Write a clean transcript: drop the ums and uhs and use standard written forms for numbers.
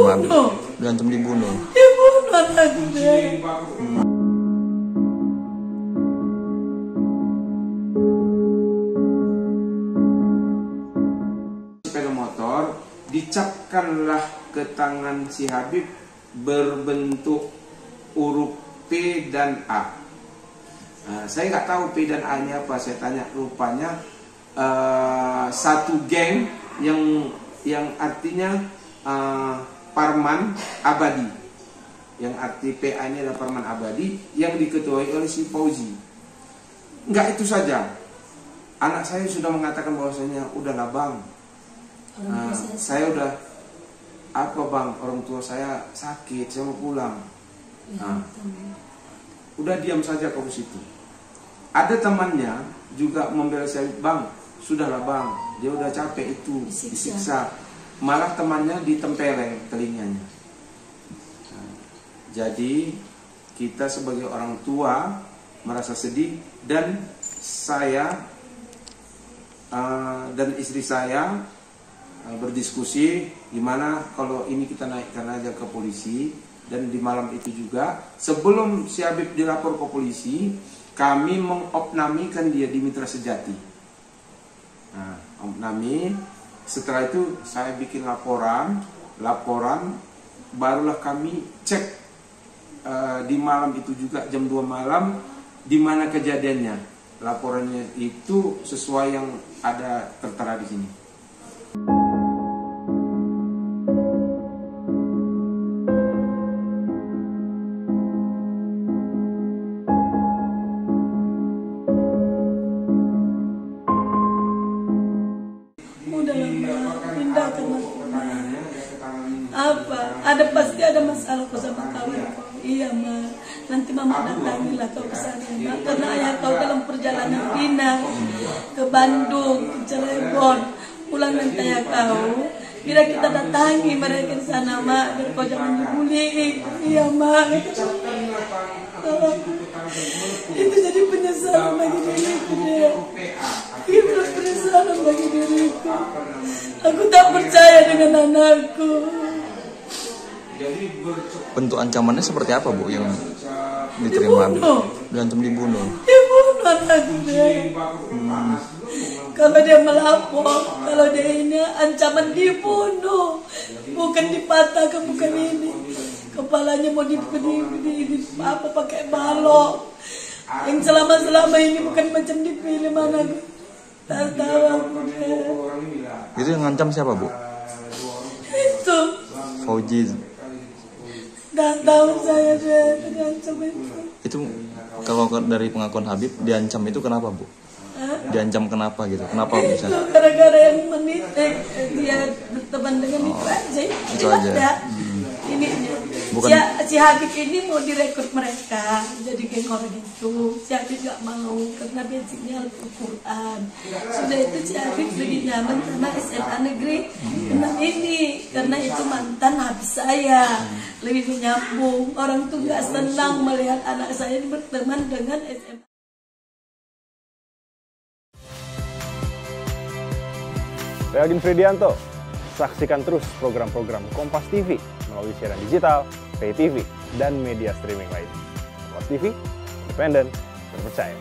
diterima Habib. Diancam dibunuh. Dibunuh anaknya. Sepeda motor dicapkanlah ke tangan si Habib berbentuk huruf P dan A. Saya nggak tahu P dan A-nya apa. Saya tanya, rupanya satu geng yang artinya Parman Abadi, yang arti PA ini adalah Parman Abadi, yang diketuai oleh si Fauzi. Nggak itu saja, anak saya sudah mengatakan bahwasanya udahlah bang, saya udah apa bang, orang tua saya sakit, saya mau pulang. Udah diam saja kau situ. Ada temannya juga membela saya, bang, sudahlah bang, dia udah capek itu disiksa. Malah temannya ditempeleng telinganya. Jadi kita sebagai orang tua merasa sedih, dan saya dan istri saya berdiskusi gimana kalau ini kita naikkan aja ke polisi. Dan di malam itu juga sebelum si Habib dilapor ke polisi, kami mengopnamikan dia di Mitra Sejati. Opnami. Setelah itu saya bikin laporan, barulah kami cek di malam itu juga jam 2 malam di mana kejadiannya. Laporannya itu sesuai yang ada tertera di sini. Ada pasti ada masalah kau sama kawan kau. Iya ma, nanti mama datangilah kau ke sana ma. Karena ayah kau dalam perjalanan pindah ke Bandung, ke Cilegon, pulang nanti ayah kau. Bila kita datangi mereka di sana ma, biar kau jangan dibully. Iya ma. Itu jadi penyesalan bagi diriku deh. Itu penyesalan bagi diriku. Aku tak percaya dengan anakku. Bentuk ancamannya seperti apa Bu yang diterima Habib? Diancam dibunuh. Dibunuh anaknya. Kalau dia melapor, kalau dia ini ancaman dibunuh, bukan dipatahkan, bukan ini. Kepalanya mau apa pakai balok. Yang selama ini bukan macam dipilih mana. Tak tahu aku deh. Itu yang ngancam siapa Bu? Itu Fauzi. Gak tahu saya deh diancam itu. Itu kalau dari pengakuan Habib, diancam itu kenapa Bu? Diancam kenapa gitu? Kenapa bisa? Itu gara-gara yang menitik dia berteman dengan itu aja. Itu aja. Ininya. Bukan... Si Habib ini mau direkrut mereka jadi geng orang itu. Si Habib gak mau karena basicnya Al-Quran. Sudah itu si Habib lebih nyaman sama SMA negeri 6 ini karena itu mantan habis saya. Lebih menyambung. Orang tuh gak senang melihat anak saya berteman dengan SMA. Saya Agin Fridianto. Saksikan terus program-program Kompas TV melalui siaran digital, pay TV, dan media streaming lainnya. Kompas TV, independen, terpercaya.